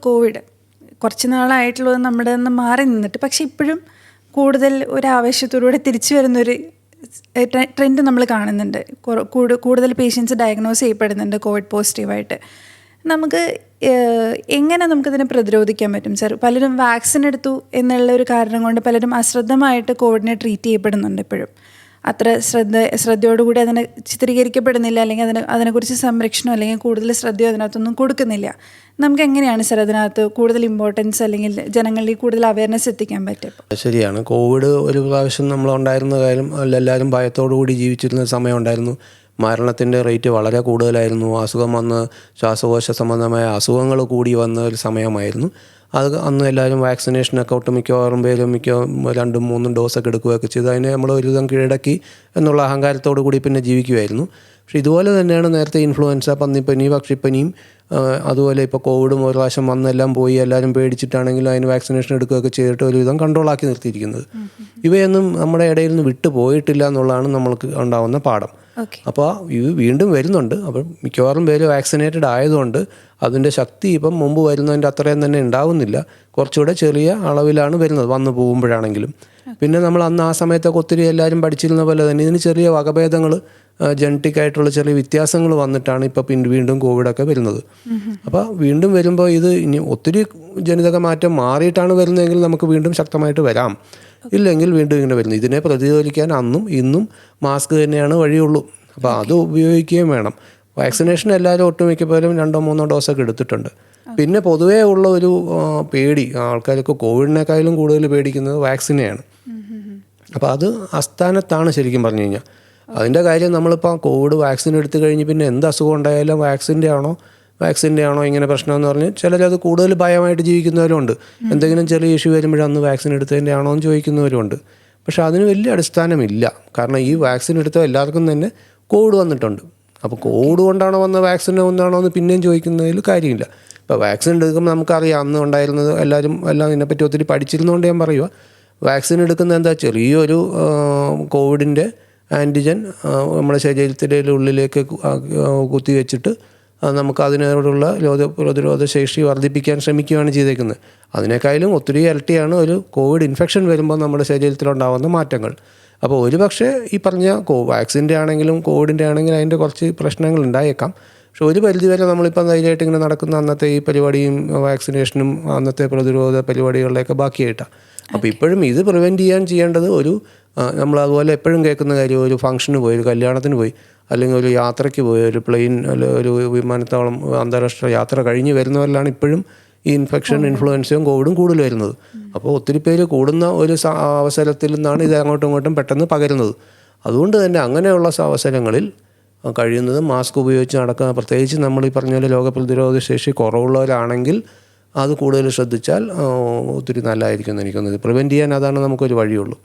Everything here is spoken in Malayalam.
കോവിഡ് കുറച്ച് നാളായിട്ടുള്ളത് നമ്മുടെ നിന്ന് മാറി നിന്നിട്ട് പക്ഷെ ഇപ്പോഴും കൂടുതൽ ഒരു ആവേശത്തോടുകൂടെ തിരിച്ചു വരുന്നൊരു ട്രെൻഡ് നമ്മൾ കാണുന്നുണ്ട്. കൂടുതൽ പേഷ്യൻസ് ഡയഗ്നോസ് ചെയ്യപ്പെടുന്നുണ്ട് കോവിഡ് പോസിറ്റീവായിട്ട്. നമുക്ക് എങ്ങനെ നമുക്കതിനെ പ്രതിരോധിക്കാൻ പറ്റും സർ? പലരും വാക്സിൻ എടുത്തു എന്നുള്ള ഒരു കാരണം കൊണ്ട് പലരും അശ്രദ്ധമായിട്ട് കോവിഡിനെ ട്രീറ്റ് ചെയ്യപ്പെടുന്നുണ്ട്. ഇപ്പോഴും അത്ര ശ്രദ്ധയോടുകൂടി അതിനെ ചിത്രീകരിക്കപ്പെടുന്നില്ല, അല്ലെങ്കിൽ അതിനെക്കുറിച്ച് സംരക്ഷണം അല്ലെങ്കിൽ കൂടുതൽ ശ്രദ്ധയോ അതിനകത്തൊന്നും കൊടുക്കുന്നില്ല. നമുക്ക് എങ്ങനെയാണ് സർ അതിനകത്ത് കൂടുതൽ ഇമ്പോർട്ടൻസ് അല്ലെങ്കിൽ ജനങ്ങളിൽ കൂടുതൽ അവയർനെസ് എത്തിക്കാൻ പറ്റും? ശരിയാണ്. കോവിഡ് ഒരു പ്രാവശ്യം നമ്മളുണ്ടായിരുന്ന കാര്യം എല്ലാവരും ഭയത്തോടു കൂടി ജീവിച്ചിരുന്ന സമയം ഉണ്ടായിരുന്നു. മരണത്തിൻ്റെ റേറ്റ് വളരെ കൂടുതലായിരുന്നു. അസുഖം വന്ന് ശ്വാസകോശ സംബന്ധമായ അസുഖങ്ങൾ കൂടി വന്ന ഒരു സമയമായിരുന്നു. അന്ന് എല്ലാവരും വാക്സിനേഷനൊക്കെ ഒട്ടുമിക്കവാറും പേരും 2-3 ഡോസൊക്കെ എടുക്കുകയൊക്കെ ചെയ്ത് അതിനെ നമ്മൾ ഒരുവിധം കീഴടക്കി എന്നുള്ള അഹങ്കാരത്തോടു കൂടി പിന്നെ ജീവിക്കുമായിരുന്നു. പക്ഷേ ഇതുപോലെ തന്നെയാണ് നേരത്തെ ഇൻഫ്ലുവൻസ, പന്നിപ്പനി, പക്ഷിപ്പനിയും അതുപോലെ ഇപ്പോൾ കോവിഡും ഒരു പ്രാവശ്യം വന്നെല്ലാം പോയി എല്ലാവരും പേടിച്ചിട്ടാണെങ്കിലും അതിന് വാക്സിനേഷൻ എടുക്കുകയൊക്കെ ചെയ്തിട്ട് ഒരുവിധം കൺട്രോളാക്കി നിർത്തിയിരിക്കുന്നത്. ഇവയൊന്നും നമ്മുടെ ഇടയിൽ നിന്ന് വിട്ടു പോയിട്ടില്ല എന്നുള്ളതാണ് നമ്മൾക്ക് ഉണ്ടാകുന്ന പാഠം. അപ്പോൾ ഇത് വീണ്ടും വരുന്നുണ്ട്. അപ്പം മിക്കവാറും പേര് വാക്സിനേറ്റഡ് ആയതുകൊണ്ട് അതിൻ്റെ ശക്തി ഇപ്പം മുമ്പ് വരുന്നതിൻ്റെ അത്രയും തന്നെ ഉണ്ടാവുന്നില്ല. കുറച്ചുകൂടെ ചെറിയ അളവിലാണ് വരുന്നത് വന്നു പോകുമ്പോഴാണെങ്കിലും. പിന്നെ നമ്മൾ അന്ന് ആ സമയത്തൊക്കെ ഒത്തിരി എല്ലാവരും പഠിച്ചിരുന്ന പോലെ തന്നെ ഇതിന് ചെറിയ വകഭേദങ്ങൾ, ജനറ്റിക് ആയിട്ടുള്ള ചെറിയ വ്യത്യാസങ്ങൾ വന്നിട്ടാണ് ഇപ്പോൾ വീണ്ടും കോവിഡൊക്കെ വരുന്നത്. അപ്പോൾ വീണ്ടും വരുമ്പോൾ ഇത് ഇനി ഒത്തിരി ജനിതക മാറ്റം മാറിയിട്ടാണ് വരുന്നതെങ്കിൽ നമുക്ക് വീണ്ടും ശക്തമായിട്ട് വരാം. ഇല്ലെങ്കിൽ വീണ്ടും ഇങ്ങനെ വരുന്നു. ഇതിനെ പ്രതിരോധിക്കാൻ അന്നും ഇന്നും മാസ്ക് തന്നെയാണ് വഴിയുള്ളൂ. അപ്പോൾ അത് ഉപയോഗിക്കുകയും വേണം. വാക്സിനേഷൻ എല്ലാവരും ഒട്ടുമിക്കപ്പോഴും 2-3 ഡോസൊക്കെ എടുത്തിട്ടുണ്ട്. പിന്നെ പൊതുവേ ഉള്ള ഒരു പേടി, ആൾക്കാർക്ക് കോവിഡിനേക്കാളും കൂടുതൽ പേടിക്കുന്നത് വാക്സിനെയാണ്. അപ്പോൾ അത് അസ്ഥാനത്താണ് ശരിക്കും പറഞ്ഞു കഴിഞ്ഞാൽ. അതിൻ്റെ കാര്യം നമ്മളിപ്പോൾ കോവിഡ് വാക്സിൻ എടുത്തു കഴിഞ്ഞ് പിന്നെ എന്ത് അസുഖം ഉണ്ടായാലും വാക്സിൻ്റെ ആണോ ഇങ്ങനെ പ്രശ്നമെന്ന് പറഞ്ഞ് ചിലരത് കൂടുതൽ ഭയമായിട്ട് ജീവിക്കുന്നവരുമുണ്ട്. എന്തെങ്കിലും ചെറിയ ഇഷ്യൂ വരുമ്പോഴേ അന്ന് വാക്സിൻ എടുത്തതിൻ്റെ ആണോ എന്ന് ചോദിക്കുന്നവരുമുണ്ട്. പക്ഷേ അതിന് വലിയ അടിസ്ഥാനമില്ല. കാരണം ഈ വാക്സിൻ എടുത്ത എല്ലാവർക്കും തന്നെ കോവിഡ് വന്നിട്ടുണ്ട്. അപ്പോൾ കോവിഡ് കൊണ്ടാണോ വന്ന വാക്സിൻ ഒന്നാണോ എന്ന് പിന്നെയും ചോദിക്കുന്നതിൽ കാര്യമില്ല. ഇപ്പോൾ വാക്സിൻ എടുക്കുമ്പോൾ നമുക്കറിയാം അന്ന് ഉണ്ടായിരുന്നത് എല്ലാം ഇതിനെപ്പറ്റി ഒത്തിരി പഠിച്ചിരുന്നതുകൊണ്ട് ഞാൻ പറയുക. വാക്സിൻ എടുക്കുന്നത് എന്താ, ചെറിയൊരു കോവിഡിൻ്റെ ആൻറ്റിജൻ നമ്മുടെ ശരീരത്തിൻ്റെ ഉള്ളിലേക്ക് കുത്തിവെച്ചിട്ട് നമുക്ക് അതിനോടുള്ള പ്രതിരോധ ശേഷി വർദ്ധിപ്പിക്കാൻ ശ്രമിക്കുകയാണ് ചെയ്തേക്കുന്നത്. അതിനേക്കാളും ഒത്തിരി ഇരട്ടിയാണ് ഒരു കോവിഡ് ഇൻഫെക്ഷൻ വരുമ്പോൾ നമ്മുടെ ശരീരത്തിലുണ്ടാകുന്ന മാറ്റങ്ങൾ. അപ്പോൾ ഒരുപക്ഷെ ഈ പറഞ്ഞ വാക്സിൻ്റെ ആണെങ്കിലും കോവിഡിൻ്റെ ആണെങ്കിലും അതിൻ്റെ കുറച്ച് പ്രശ്നങ്ങൾ ഉണ്ടായേക്കാം. പക്ഷെ ഒരു പരിധിവരെ നമ്മളിപ്പം ധൈര്യമായിട്ട് ഇങ്ങനെ നടക്കുന്ന അന്നത്തെ ഈ പരിപാടിയും വാക്സിനേഷനും അന്നത്തെ പ്രതിരോധ പരിപാടികളിലൊക്കെ ബാക്കിയായിട്ടാണ്. അപ്പോൾ ഇപ്പോഴും ഇത് പ്രിവെൻറ്റ് ചെയ്യേണ്ടത് നമ്മൾ അതുപോലെ എപ്പോഴും കേൾക്കുന്ന കാര്യം, ഒരു ഫംഗ്ഷന് പോയി, ഒരു കല്യാണത്തിന് പോയി, അല്ലെങ്കിൽ ഒരു യാത്രയ്ക്ക് പോയി, ഒരു പ്ലെയിൻ ഒരു വിമാനത്താവളം അന്താരാഷ്ട്ര യാത്ര കഴിഞ്ഞ് വരുന്നവരിലാണ് ഇപ്പോഴും ഈ ഇൻഫ്ലുവൻസയും കോവിഡും കൂടുതൽ വരുന്നത്. അപ്പോൾ ഒത്തിരി പേര് കൂടുന്ന ഒരു അവസരത്തിൽ നിന്നാണ് ഇത് അങ്ങോട്ടും ഇങ്ങോട്ടും പെട്ടെന്ന് പകരുന്നത്. അതുകൊണ്ട് തന്നെ അങ്ങനെയുള്ള അവസരങ്ങളിൽ കഴിയുന്നതും മാസ്ക് ഉപയോഗിച്ച് നടക്കുക. പ്രത്യേകിച്ച് നമ്മൾ ഈ പറഞ്ഞ പോലെ രോഗപ്രതിരോധ ശേഷി കുറവുള്ളവരാണെങ്കിൽ അത് കൂടുതൽ ശ്രദ്ധിച്ചാൽ ഒത്തിരി നല്ലതായിരിക്കും എന്ന് എനിക്കൊന്നത്. പ്രിവെൻറ്റ് ചെയ്യാൻ അതാണ് നമുക്കൊരു വഴിയുള്ളൂ.